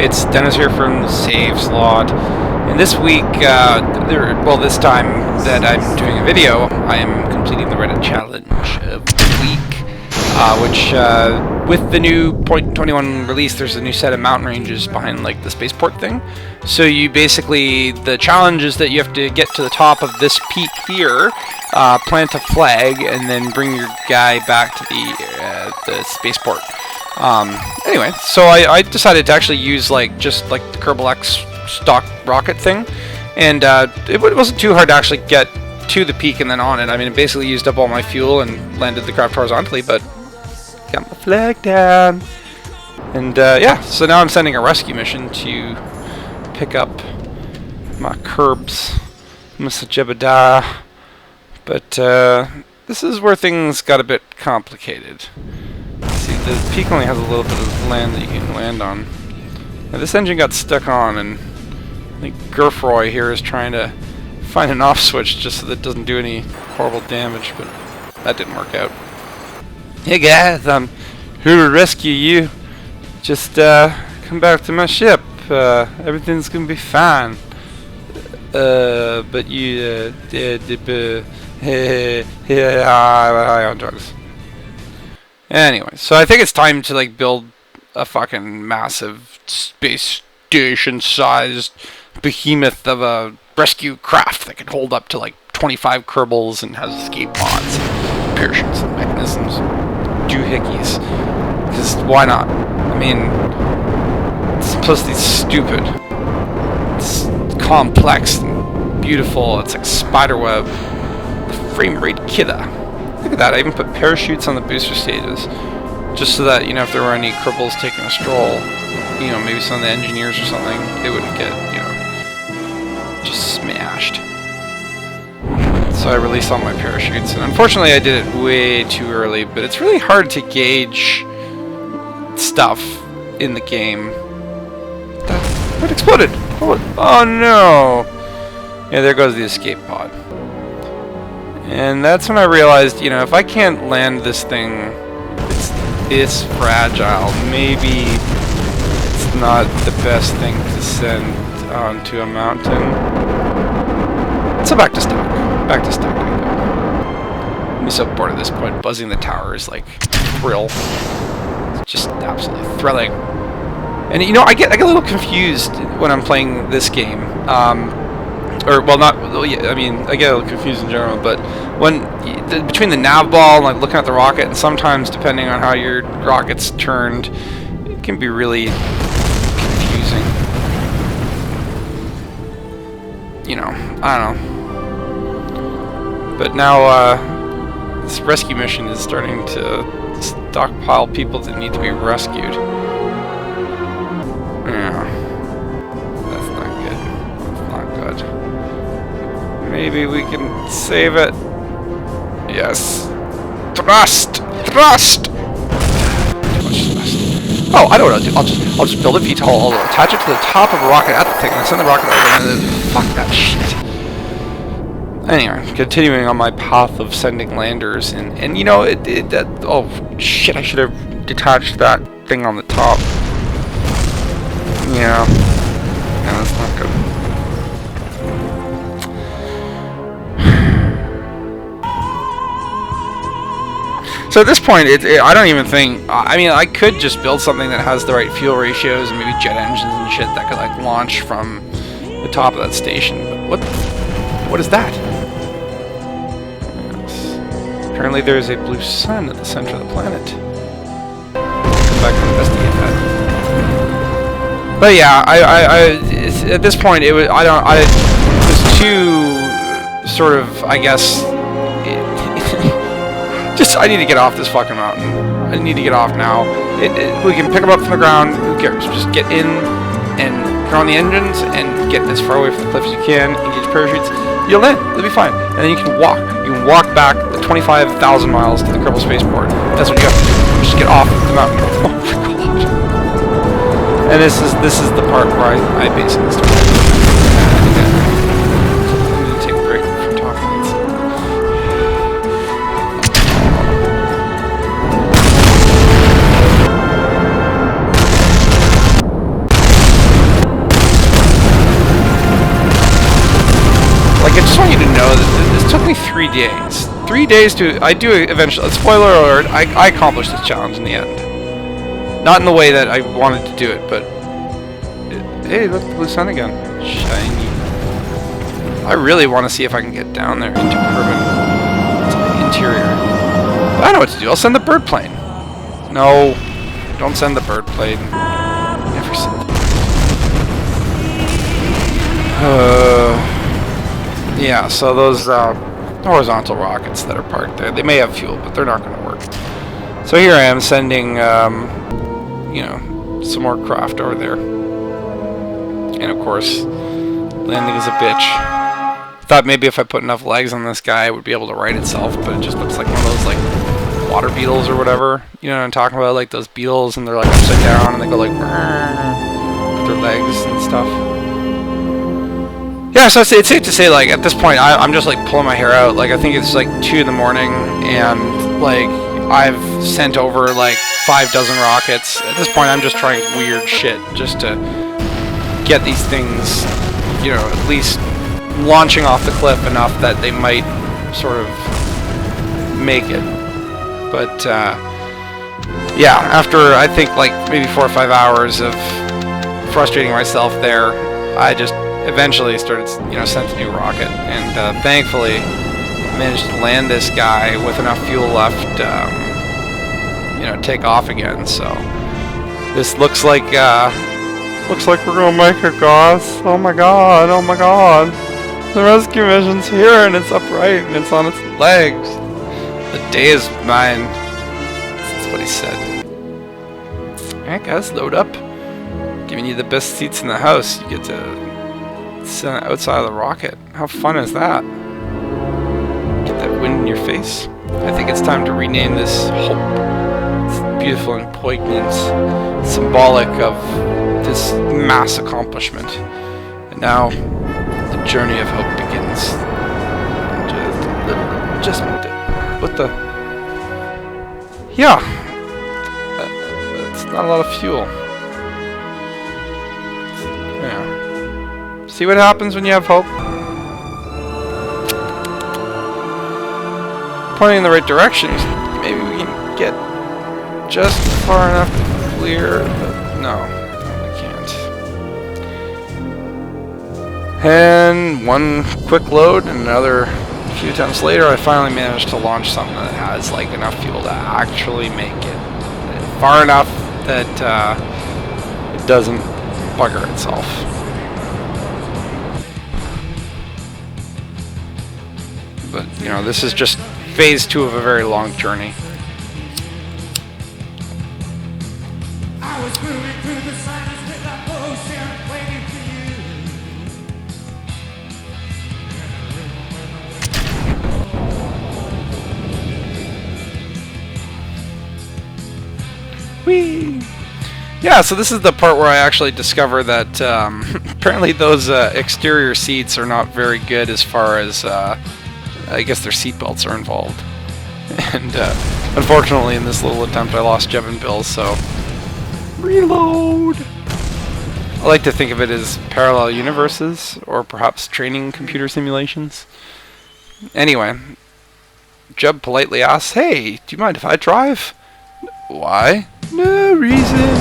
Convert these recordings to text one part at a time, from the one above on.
It's Dennis here from Saveslot, and this week, this time that I'm doing a video, I am completing the Reddit challenge of the week, with the new 0.21 release, there's a new set of mountain ranges behind like the spaceport thing. So you basically, the challenge is that you have to get to the top of this peak here, plant a flag, and then bring your guy back to the spaceport. Anyway, so I decided to actually use just the Kerbal X stock rocket thing, and it wasn't too hard to actually get to the peak and then on it. I mean, it basically used up all my fuel and landed the craft horizontally, but got my flag down. And yeah, so now I'm sending a rescue mission to pick up my Kerbs, Mr. Jebediah. But this is where things got a bit complicated. See, the peak only has a little bit of land that you can land on. Now, this engine got stuck on, and I think Gurfroy here is trying to find an off switch just so that it doesn't do any horrible damage, but that didn't work out. Hey guys, I'm here to rescue you. Just come back to my ship. Everything's gonna be fine. But you on drugs. Anyway, so I think it's time to build a fucking massive space station-sized behemoth of a rescue craft that can hold up to 25 Kerbals and has escape pods, parachutes, and mechanisms, doohickeys. Because why not? I mean, Simplicity's stupid. It's complex and beautiful. It's like spiderweb. The frame rate killer. Look at that, I even put parachutes on the booster stages, just so that, if there were any Kerbals taking a stroll, maybe some of the engineers or something, they wouldn't get, just smashed. So I released all my parachutes, and unfortunately I did it way too early, but it's really hard to gauge stuff in the game. What exploded? Oh no! Yeah, there goes the escape pod. And that's when I realized, if I can't land this thing, it's this fragile, maybe it's not the best thing to send onto a mountain. So back to stock. Back to stock I go. I'm so bored at this point. Buzzing the tower is like thrill. It's just absolutely thrilling. And I get a little confused when I'm playing this game. I get a little confused in general, but between the nav ball and looking at the rocket, and sometimes depending on how your rocket's turned, it can be really confusing. I don't know. But now this rescue mission is starting to stockpile people that need to be rescued. Yeah. That's not good. That's not good. Maybe we can save it. Yes. Thrust! Thrust! Too much thrust. Oh, I know what I'll do. I'll just build a VTOL. I'll attach it to the top of a rocket at the thing, and I send the rocket over, and then fuck that shit. Anyway, continuing on my path of sending landers, and oh shit, I should have detached that thing on the top. Yeah, that's not good. So at this point, I don't even think. I mean, I could just build something that has the right fuel ratios and maybe jet engines and shit that could launch from the top of that station. But what is that? Yes. Apparently, there is a blue sun at the center of the planet. Come back and investigate that. But yeah, I at this point it was too sort of, I guess. I need to get off this fucking mountain. I need to get off now. We can pick them up from the ground. Who cares? Just get in and turn on the engines and get as far away from the cliff as you can. Engage parachutes. You'll land. It'll be fine. And then you can walk. You can walk back the 25,000 miles to the Kerbal Spaceport. That's what you have to do. Just get off the mountain. Oh my god. And this is the part where I basically start. like, I just want you to know that this took me 3 days. 3 days to, I do eventually, spoiler alert, I accomplished this challenge in the end. Not in the way that I wanted to do it, but, hey, look, the blue sun again. Shiny. I really want to see if I can get down there into urban, to the interior. But I know what to do, I'll send the bird plane. No, don't send the bird plane. Never send the bird plane. Yeah, so those horizontal rockets that are parked there, they may have fuel, but they're not going to work. So here I am sending, you know, some more craft over there. And of course, landing is a bitch. Thought maybe if I put enough legs on this guy, it would be able to right itself, but it just looks like one of those, like, water beetles or whatever. You know what I'm talking about? Like those beetles, and they're like upside down, and they go like with their legs and stuff. Yeah, so it's safe to say, like, at this point, I'm just, like, pulling my hair out. Like, I think it's, like, 2 in the morning, and, like, I've sent over, like, 5 dozen rockets. At this point, I'm just trying weird shit just to get these things, you know, at least launching off the cliff enough that they might sort of make it. But, yeah, after, I think, like, maybe 4 or 5 hours of frustrating myself there, I just eventually started, you know, sent a new rocket, and thankfully managed to land this guy with enough fuel left, you know, take off again. So this looks like we're gonna make it, guys. Oh my god! Oh my god! The rescue mission's here, and it's upright, and it's on its legs. The day is mine. That's what he said. Alright, guys, load up. Giving you the best seats in the house. You get to sit outside of the rocket. How fun is that? Get that wind in your face. I think it's time to rename this Hope. It's beautiful and poignant, symbolic of this mass accomplishment. And now, the journey of hope begins. What the? Yeah. It's not a lot of fuel. Yeah. See what happens when you have hope? Pointing in the right direction. Maybe we can get just far enough to clear, but no, we can't. And one quick load, and another few attempts later, I finally managed to launch something that has like enough fuel to actually make it far enough that it doesn't bugger itself. But, you know, this is just phase 2 of a very long journey. I was moving through the silence with that ocean waiting for you. Whee! Yeah, so this is the part where I actually discover that apparently those exterior seats are not very good as far as I guess their seat belts are involved. And unfortunately in this little attempt I lost Jeb and Bill, so reload! I like to think of it as parallel universes, or perhaps training computer simulations. Anyway, Jeb politely asks, "Hey, do you mind if I drive?" Why? No reason.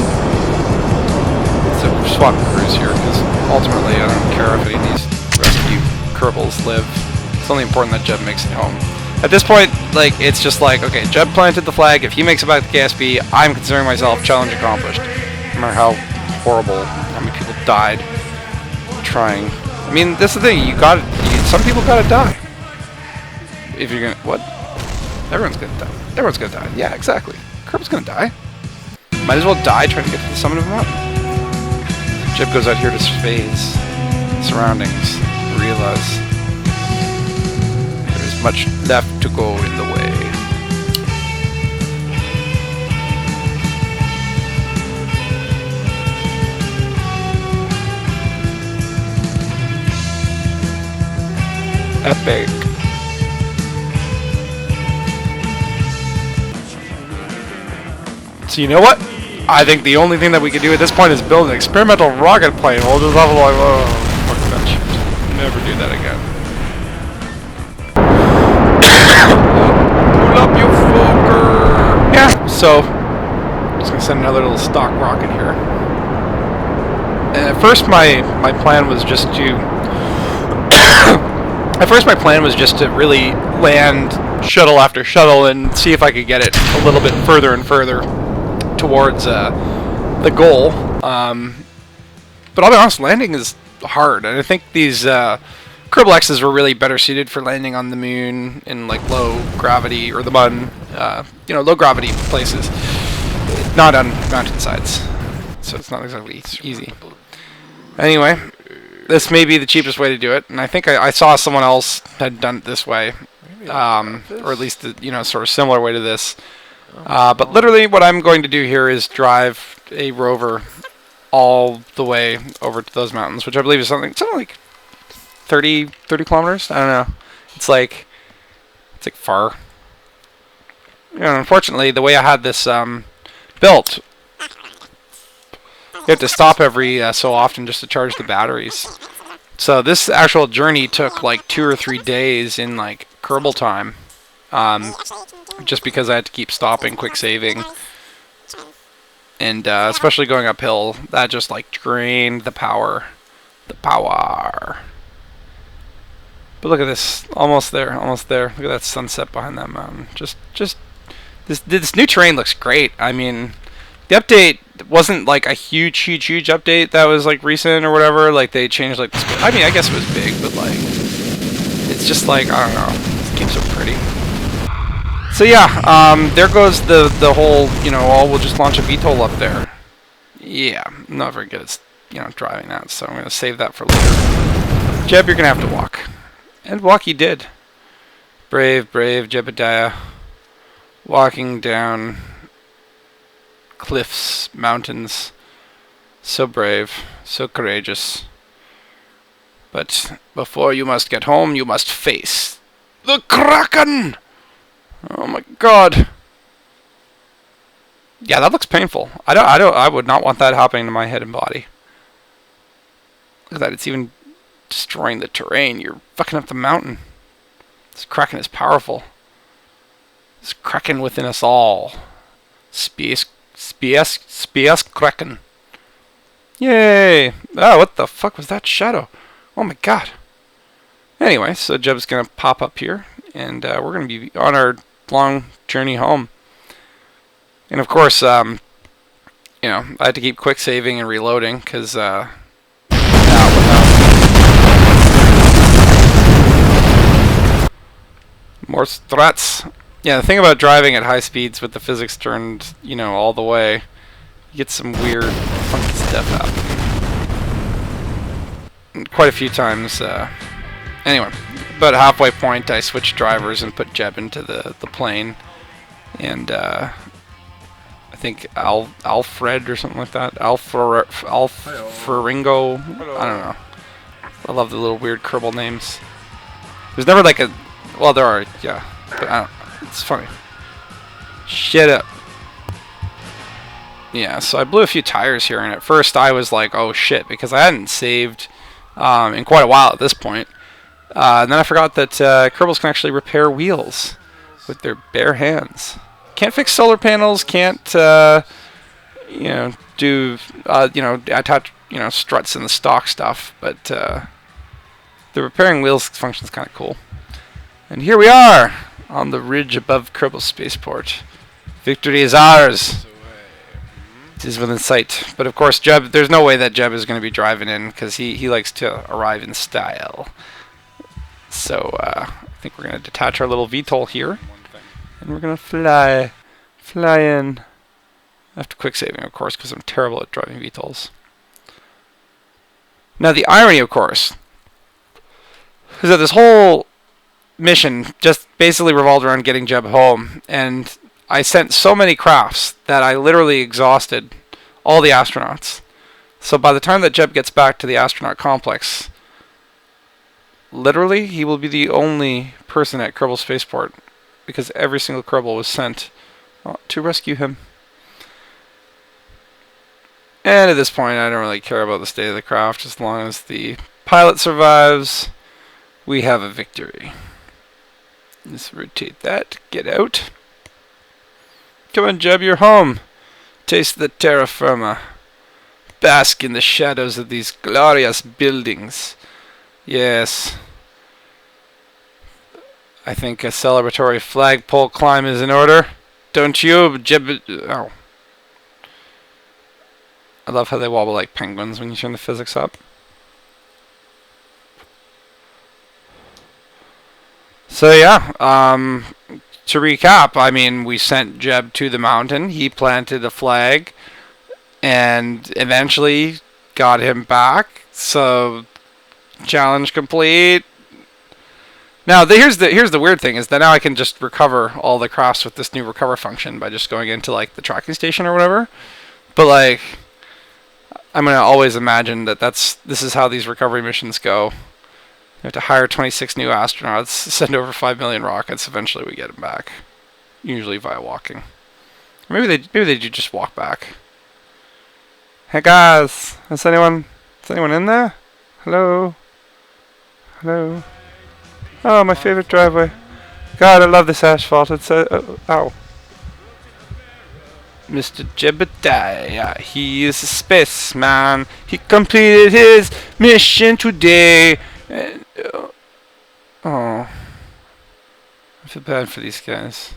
So swap crews here, because ultimately I don't care if any of these rescue Kerbals live. It's only important that Jeb makes it home. At this point, like, it's just like, okay, Jeb planted the flag. If he makes it back to KSP, I'm considering myself challenge accomplished. No matter how horrible, how many people died trying. I mean, this is the thing. Some people gotta die. If you're gonna, what? Everyone's gonna die. Everyone's gonna die. Yeah, exactly. Kerb's gonna die. Might as well die trying to get to the summit of the mountain. Jeb goes out here to phase surroundings, realize there's much left to go in the way. Epic. So you know what? I think the only thing that we could do at this point is build an experimental rocket plane. We'll just level like, oh, fuck that shit. Never do that again. So, just gonna send another little stock rocket here. And at first, my plan was just to. At first, my plan was just to really land shuttle after shuttle and see if I could get it a little bit further and further towards the goal. But I'll be honest, landing is hard, and I think these Kerbal X's were really better suited for landing on the moon in like low gravity or the moon, low gravity places, not on mountainsides. So it's not exactly easy. Anyway, this may be the cheapest way to do it, and I think I saw someone else had done it this way, or at least sort of similar way to this. But literally, what I'm going to do here is drive a rover all the way over to those mountains, which I believe is something like 30 kilometers. I don't know. It's like far. Unfortunately, the way I had this built, you have to stop every so often just to charge the batteries. So this actual journey took like 2 or 3 days in like Kerbal time, just because I had to keep stopping, quick saving, and especially going uphill, that just like drained the power. But look at this, almost there. Look at that sunset behind that mountain. Just this new terrain looks great. I mean, the update wasn't like a huge update that was like recent or whatever. Like they changed like I mean, I guess it was big, but like it's just like I don't know. This game's so pretty. So yeah, there goes the whole we'll just launch a VTOL up there. Yeah, I'm not very good at driving that, so I'm gonna save that for later. Jeb, you're gonna have to walk, and walk he did. Brave Jebediah, walking down cliffs, mountains, so brave, so courageous. But before you must get home, you must face the Kraken! Oh my god. Yeah, that looks painful. I would not want that happening to my head and body. Look at that, it's even destroying the terrain. You're fucking up the mountain. This Kraken is powerful. This Kraken within us all. Space Kraken. Yay! Oh, what the fuck was that shadow? Oh my god. Anyway, so Jeb's gonna pop up here, and we're gonna be on our long journey home. And of course, I had to keep quick saving and reloading, because, more threats. Yeah, the thing about driving at high speeds with the physics turned, all the way, you get some weird, funky stuff happen. Quite a few times. Anyway, about halfway point, I switched drivers and put Jeb into the plane, and I think Alfred or something like that. Alferingo. I don't know. I love the little weird Kerbal names. There's never like a. Well, there are, yeah, but I don't. It's funny. Shut up. Yeah, so I blew a few tires here, and at first I was like, oh shit, because I hadn't saved in quite a while at this point. And then I forgot that Kerbals can actually repair wheels with their bare hands. Can't fix solar panels, can't, do, attach, struts in the stock stuff, but the repairing wheels function is kind of cool. And here we are, on the ridge above Kerbal Spaceport. Victory is ours. It is within sight. But of course, Jeb, there's no way that Jeb is going to be driving in, because he likes to arrive in style. So I think we're going to detach our little VTOL here, and we're going to fly in. After quick saving, of course, because I'm terrible at driving VTOLs. Now the irony, of course, is that this whole mission just basically revolved around getting Jeb home, and I sent so many crafts that I literally exhausted all the astronauts. So by the time that Jeb gets back to the astronaut complex, literally he will be the only person at Kerbal Spaceport, because every single Kerbal was sent to rescue him. And at this point I don't really care about the state of the craft. As long as the pilot survives, we have a victory. Let's rotate that, get out. Come on, Jeb, you're home. Taste the terra firma. Bask in the shadows of these glorious buildings. Yes. I think a celebratory flagpole climb is in order. Don't you, Jeb? Oh. I love how they wobble like penguins when you turn the physics up. So yeah, to recap, I mean, we sent Jeb to the mountain. He planted a flag, and eventually got him back. So challenge complete. Now here's the weird thing is that now I can just recover all the crafts with this new recover function by just going into like the tracking station or whatever. But like, I'm gonna always imagine that this is how these recovery missions go. You have to hire 26 new astronauts, send over 5 million rockets. Eventually, we get them back, usually via walking. Or maybe they do just walk back. Hey guys, is anyone in there? Hello, hello. Oh, my favorite driveway. God, I love this asphalt. It's ow. Mr. Jebediah, he is a spaceman. He completed his mission today. Oh, I feel bad for these guys.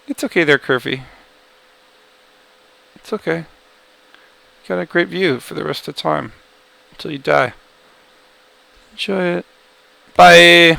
It's okay there, Curvy. It's okay. You got a great view for the rest of the time. Until you die. Enjoy it. Bye.